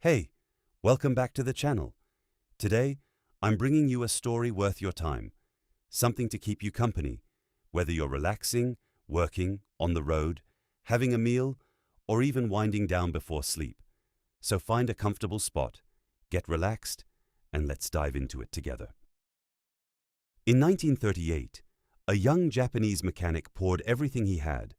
Hey, welcome back to the channel. Today, I'm bringing you a story worth your time, something to keep you company, whether you're relaxing, working, on the road, having a meal, or even winding down before sleep. So find a comfortable spot, get relaxed, and let's dive into it together. In 1938, a young Japanese mechanic poured everything he had,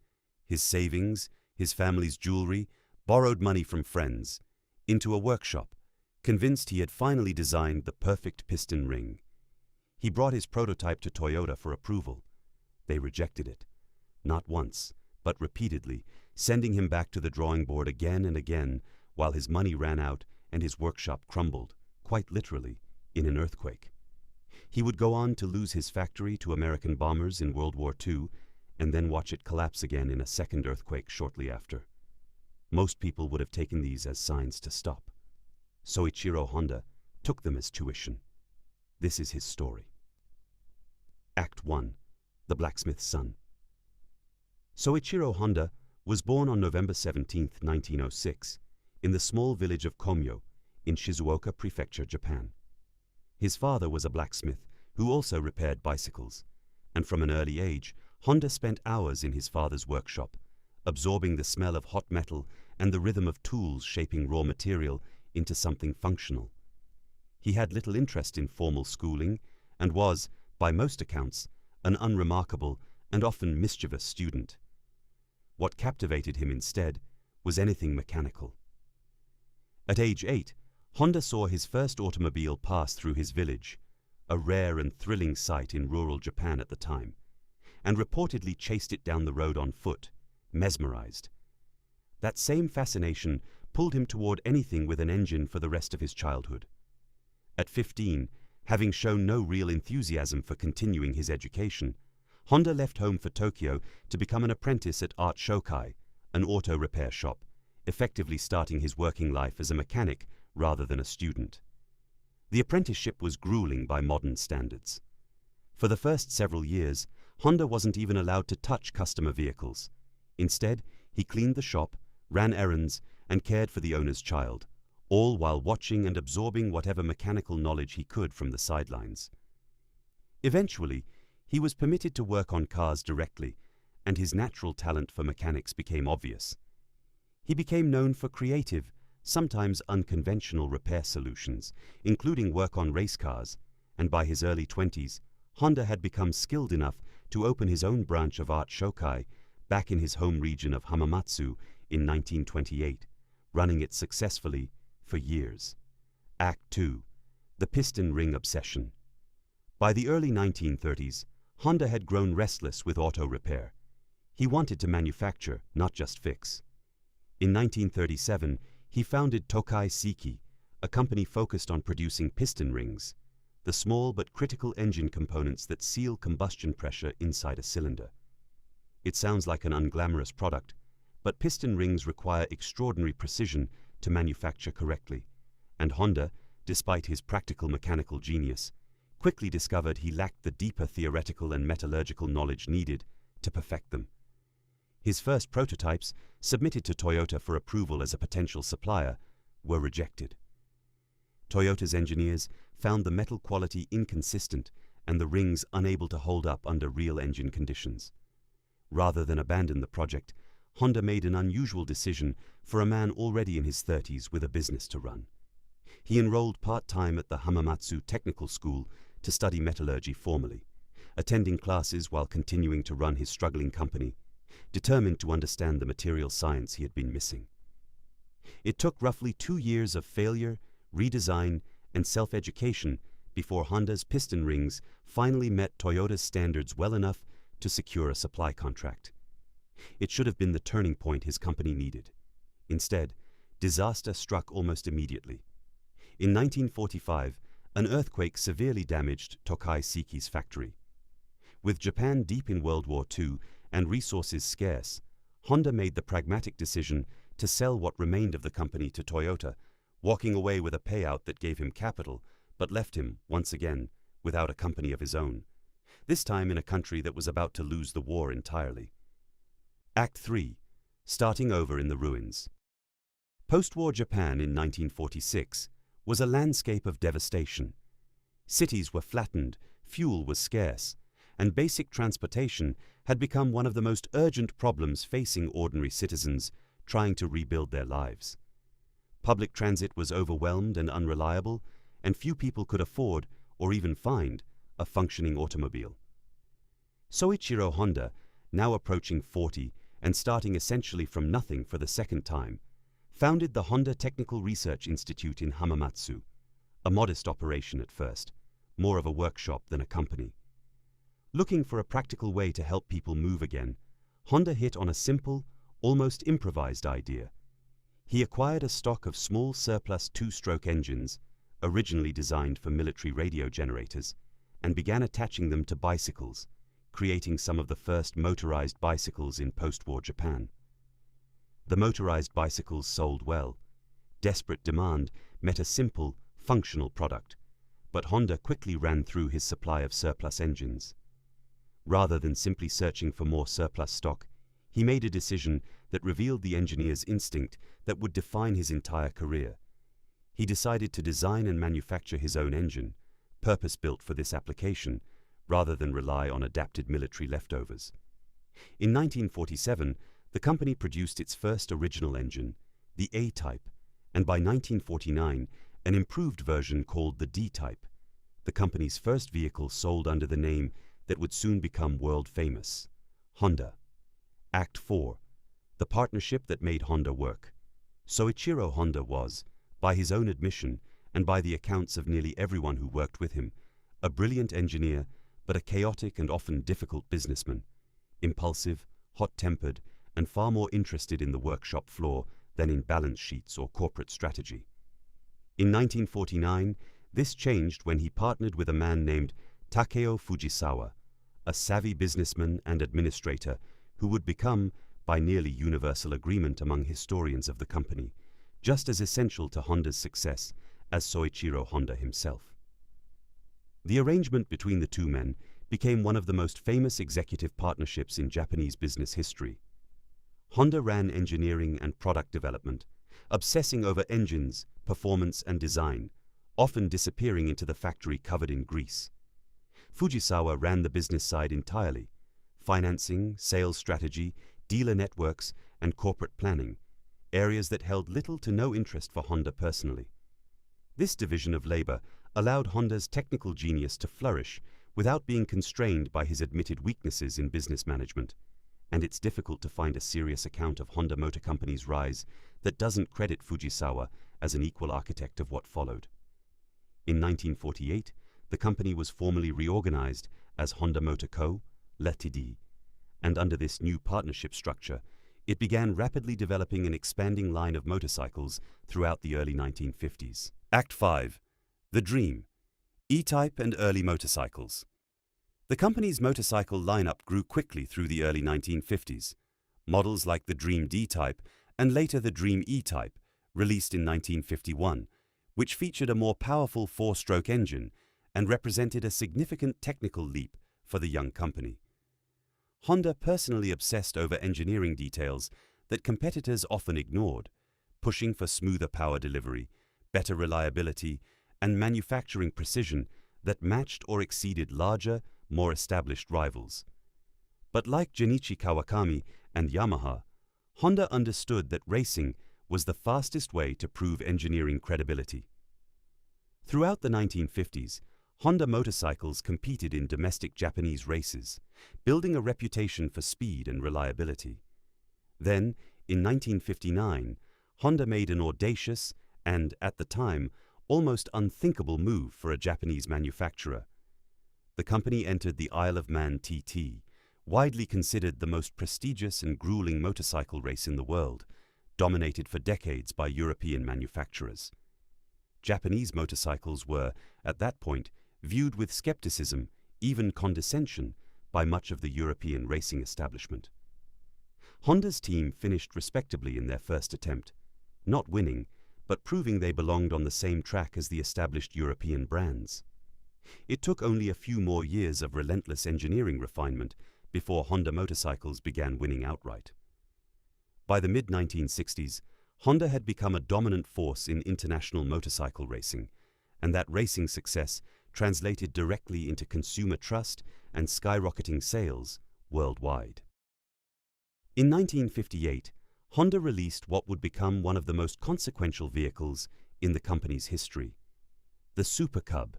his savings, his family's jewelry, borrowed money from friends, into a workshop, convinced he had finally designed the perfect piston ring. He brought his prototype to Toyota for approval. They rejected it, not once, but repeatedly, sending him back to the drawing board again and again while his money ran out and his workshop crumbled, quite literally, in an earthquake. He would go on to lose his factory to American bombers in World War II and then watch it collapse again in a second earthquake shortly after. Most people would have taken these as signs to stop. Soichiro Honda took them as tuition. This is his story. Act 1. The Blacksmith's Son. Soichiro Honda was born on November 17, 1906, in the small village of Komyo, in Shizuoka Prefecture, Japan. His father was a blacksmith who also repaired bicycles, and from an early age, Honda spent hours in his father's workshop, absorbing the smell of hot metal and the rhythm of tools shaping raw material into something functional. He had little interest in formal schooling and was, by most accounts, an unremarkable and often mischievous student. What captivated him instead was anything mechanical. At age 8, Honda saw his first automobile pass through his village, a rare and thrilling sight in rural Japan at the time, and reportedly chased it down the road on foot, mesmerized. That same fascination pulled him toward anything with an engine for the rest of his childhood. At 15, having shown no real enthusiasm for continuing his education, Honda left home for Tokyo to become an apprentice at Art Shokai, an auto repair shop, effectively starting his working life as a mechanic rather than a student. The apprenticeship was grueling by modern standards. For the first several years, Honda wasn't even allowed to touch customer vehicles. Instead, he cleaned the shop, ran errands, and cared for the owner's child, all while watching and absorbing whatever mechanical knowledge he could from the sidelines. Eventually, he was permitted to work on cars directly, and his natural talent for mechanics became obvious. He became known for creative, sometimes unconventional repair solutions, including work on race cars, and by his early 20s, Honda had become skilled enough to open his own branch of Art Shokai back in his home region of Hamamatsu in 1928, running it successfully for years. Act 2. The Piston Ring Obsession. By the early 1930s, Honda had grown restless with auto repair. He wanted to manufacture, not just fix. In 1937, he founded Tokai Seiki, a company focused on producing piston rings, the small but critical engine components that seal combustion pressure inside a cylinder. It sounds like an unglamorous product, but piston rings require extraordinary precision to manufacture correctly, and Honda, despite his practical mechanical genius, quickly discovered he lacked the deeper theoretical and metallurgical knowledge needed to perfect them. His first prototypes, submitted to Toyota for approval as a potential supplier, were rejected. Toyota's engineers found the metal quality inconsistent and the rings unable to hold up under real engine conditions. Rather than abandon the project, Honda made an unusual decision for a man already in his 30s with a business to run. He enrolled part-time at the Hamamatsu Technical School to study metallurgy formally, attending classes while continuing to run his struggling company, determined to understand the material science he had been missing. It took roughly 2 years of failure, redesign, and self-education before Honda's piston rings finally met Toyota's standards well enough to secure a supply contract. It should have been the turning point his company needed. Instead, disaster struck almost immediately. In 1945, an earthquake severely damaged Tokai Seiki's factory. With Japan deep in World War II and resources scarce, Honda made the pragmatic decision to sell what remained of the company to Toyota, walking away with a payout that gave him capital but left him, once again, without a company of his own, this time in a country that was about to lose the war entirely. Act 3. Starting over in the ruins. Post-war Japan in 1946 was a landscape of devastation. Cities were flattened, fuel was scarce, and basic transportation had become one of the most urgent problems facing ordinary citizens trying to rebuild their lives. Public transit was overwhelmed and unreliable, and few people could afford or even find a functioning automobile. Soichiro Honda, now approaching 40 and starting essentially from nothing for the second time, founded the Honda Technical Research Institute in Hamamatsu, a modest operation at first, more of a workshop than a company. Looking for a practical way to help people move again, Honda hit on a simple, almost improvised idea. He acquired a stock of small surplus two-stroke engines, originally designed for military radio generators, and began attaching them to bicycles, creating some of the first motorized bicycles in post-war Japan. The motorized bicycles sold well. Desperate demand met a simple, functional product, but Honda quickly ran through his supply of surplus engines. Rather than simply searching for more surplus stock, he made a decision that revealed the engineer's instinct that would define his entire career. He decided to design and manufacture his own engine, purpose-built for this application, rather than rely on adapted military leftovers. In 1947, the company produced its first original engine, the A-Type, and by 1949, an improved version called the D-Type, the company's first vehicle sold under the name that would soon become world-famous, Honda. Act 4. The partnership that made Honda work. Soichiro Honda was, by his own admission and by the accounts of nearly everyone who worked with him, a brilliant engineer but a chaotic and often difficult businessman, impulsive, hot-tempered, and far more interested in the workshop floor than in balance sheets or corporate strategy. In 1949, this changed when he partnered with a man named Takeo Fujisawa, a savvy businessman and administrator who would become, by nearly universal agreement among historians of the company, just as essential to Honda's success as Soichiro Honda himself. The arrangement between the two men became one of the most famous executive partnerships in Japanese business history. Honda ran engineering and product development, obsessing over engines, performance, and design, often disappearing into the factory covered in grease. Fujisawa ran the business side entirely: financing, sales strategy, dealer networks, and corporate planning, areas that held little to no interest for Honda personally. This division of labor allowed Honda's technical genius to flourish without being constrained by his admitted weaknesses in business management, and it's difficult to find a serious account of Honda Motor Company's rise that doesn't credit Fujisawa as an equal architect of what followed. In 1948, the company was formally reorganized as Honda Motor Co., Ltd., and under this new partnership structure, it began rapidly developing an expanding line of motorcycles throughout the early 1950s. Act 5. The Dream. E-Type and early motorcycles. The company's motorcycle lineup grew quickly through the early 1950s. Models like the Dream D-Type and later the Dream E-Type, released in 1951, which featured a more powerful four-stroke engine and represented a significant technical leap for the young company. Honda personally obsessed over engineering details that competitors often ignored, pushing for smoother power delivery, better reliability, and manufacturing precision that matched or exceeded larger, more established rivals. But like Junichi Kawakami and Yamaha, Honda understood that racing was the fastest way to prove engineering credibility. Throughout the 1950s, Honda motorcycles competed in domestic Japanese races, building a reputation for speed and reliability. Then, in 1959, Honda made an audacious and, at the time, almost unthinkable move for a Japanese manufacturer. The company entered the Isle of Man TT, widely considered the most prestigious and grueling motorcycle race in the world, dominated for decades by European manufacturers. Japanese motorcycles were, at that point, viewed with skepticism, even condescension, by much of the European racing establishment. Honda's team finished respectably in their first attempt, not winning, but proving they belonged on the same track as the established European brands. It took only a few more years of relentless engineering refinement before Honda motorcycles began winning outright. By the mid-1960s, Honda had become a dominant force in international motorcycle racing, and that racing success translated directly into consumer trust and skyrocketing sales worldwide. In 1958, Honda released what would become one of the most consequential vehicles in the company's history, the Super Cub,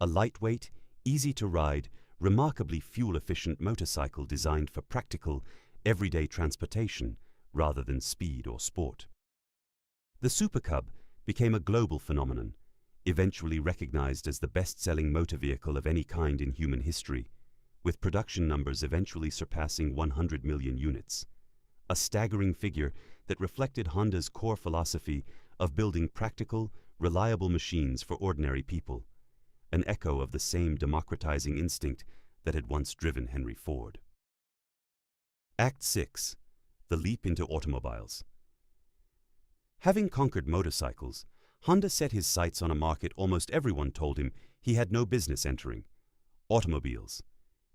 a lightweight, easy-to-ride, remarkably fuel-efficient motorcycle designed for practical, everyday transportation rather than speed or sport. The Super Cub became a global phenomenon, eventually recognized as the best-selling motor vehicle of any kind in human history, with production numbers eventually surpassing 100 million units, a staggering figure that reflected Honda's core philosophy of building practical, reliable machines for ordinary people, an echo of the same democratizing instinct that had once driven Henry Ford. Act 6. The leap into automobiles. Having conquered motorcycles, Honda set his sights on a market almost everyone told him he had no business entering: automobiles.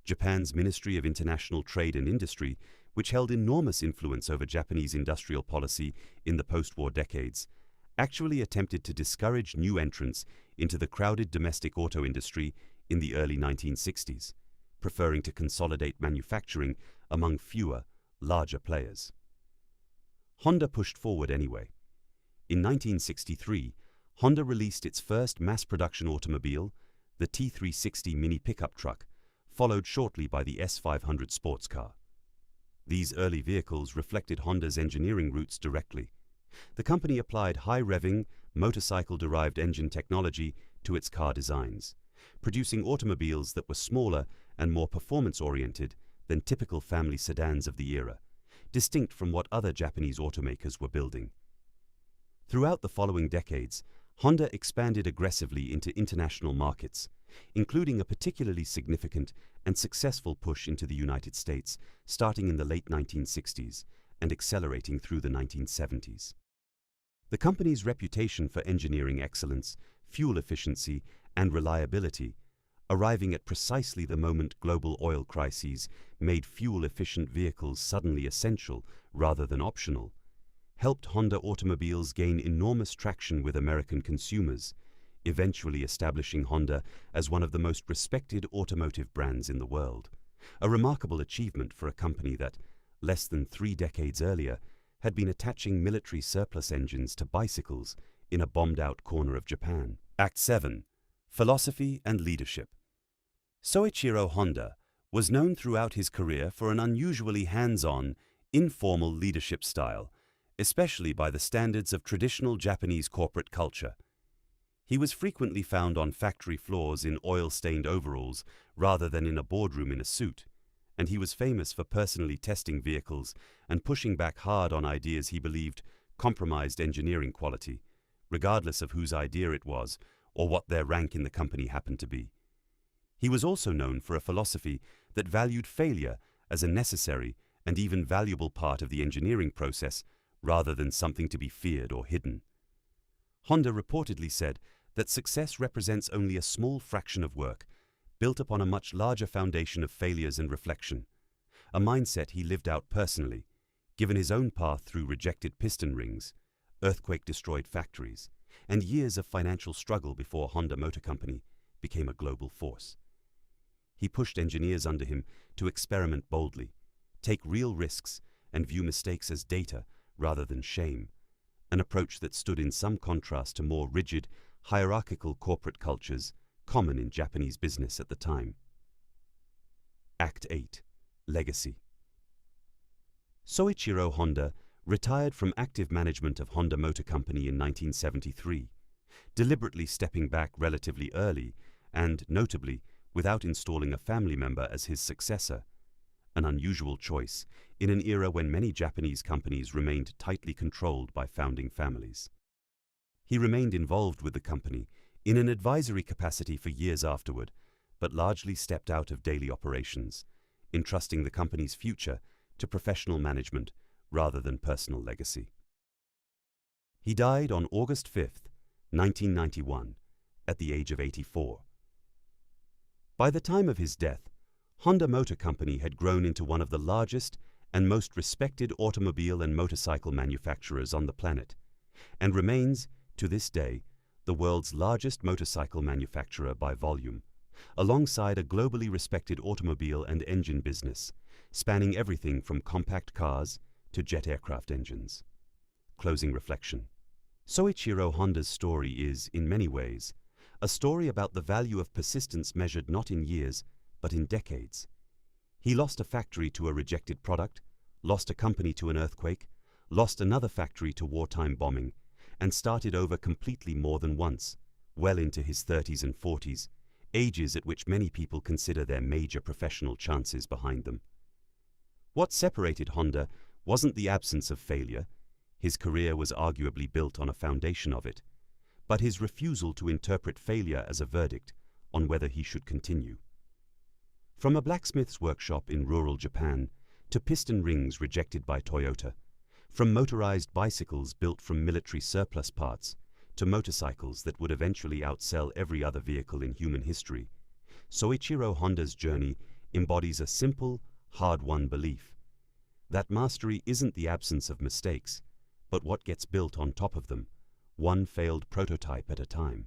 Japan's Ministry of International Trade and Industry, which held enormous influence over Japanese industrial policy in the post-war decades, actually attempted to discourage new entrants into the crowded domestic auto industry in the early 1960s, preferring to consolidate manufacturing among fewer, larger players. Honda pushed forward anyway. In 1963, Honda released its first mass-production automobile, the T360 mini pickup truck, followed shortly by the S500 sports car. These early vehicles reflected Honda's engineering roots directly. The company applied high-revving, motorcycle-derived engine technology to its car designs, producing automobiles that were smaller and more performance-oriented than typical family sedans of the era, distinct from what other Japanese automakers were building. Throughout the following decades, Honda expanded aggressively into international markets, including a particularly significant and successful push into the United States starting in the late 1960s and accelerating through the 1970s. The company's reputation for engineering excellence, fuel efficiency, and reliability, arriving at precisely the moment global oil crises made fuel-efficient vehicles suddenly essential rather than optional, helped Honda automobiles gain enormous traction with American consumers, eventually establishing Honda as one of the most respected automotive brands in the world, a remarkable achievement for a company that, less than 3 decades earlier, had been attaching military surplus engines to bicycles in a bombed-out corner of Japan. Act 7. Philosophy and Leadership. Soichiro Honda was known throughout his career for an unusually hands-on, informal leadership style, especially by the standards of traditional Japanese corporate culture. He was frequently found on factory floors in oil-stained overalls rather than in a boardroom in a suit, and he was famous for personally testing vehicles and pushing back hard on ideas he believed compromised engineering quality, regardless of whose idea it was or what their rank in the company happened to be. He was also known for a philosophy that valued failure as a necessary and even valuable part of the engineering process rather than something to be feared or hidden. Honda reportedly said that success represents only a small fraction of work, built upon a much larger foundation of failures and reflection, a mindset he lived out personally, given his own path through rejected piston rings, earthquake-destroyed factories, and years of financial struggle before Honda Motor Company became a global force. He pushed engineers under him to experiment boldly, take real risks, and view mistakes as data rather than shame, an approach that stood in some contrast to more rigid, hierarchical corporate cultures common in Japanese business at the time. Act 8. Legacy. Soichiro Honda retired from active management of Honda Motor Company in 1973, deliberately stepping back relatively early and, notably, without installing a family member as his successor, an unusual choice in an era when many Japanese companies remained tightly controlled by founding families. He remained involved with the company in an advisory capacity for years afterward, but largely stepped out of daily operations, entrusting the company's future to professional management rather than personal legacy. He died on August 5, 1991, at the age of 84. By the time of his death, Honda Motor Company had grown into one of the largest and most respected automobile and motorcycle manufacturers on the planet, and remains, to this day, the world's largest motorcycle manufacturer by volume, alongside a globally respected automobile and engine business, spanning everything from compact cars to jet aircraft engines. Closing reflection. Soichiro Honda's story is, in many ways, a story about the value of persistence measured not in years, but in decades. He lost a factory to a rejected product, lost a company to an earthquake, lost another factory to wartime bombing, and started over completely more than once, well into his 30s and 40s, ages at which many people consider their major professional chances behind them. What separated Honda wasn't the absence of failure. His career was arguably built on a foundation of it, but his refusal to interpret failure as a verdict on whether he should continue. From a blacksmith's workshop in rural Japan to piston rings rejected by Toyota, from motorized bicycles built from military surplus parts to motorcycles that would eventually outsell every other vehicle in human history, Soichiro Honda's journey embodies a simple, hard-won belief that mastery isn't the absence of mistakes, but what gets built on top of them, one failed prototype at a time.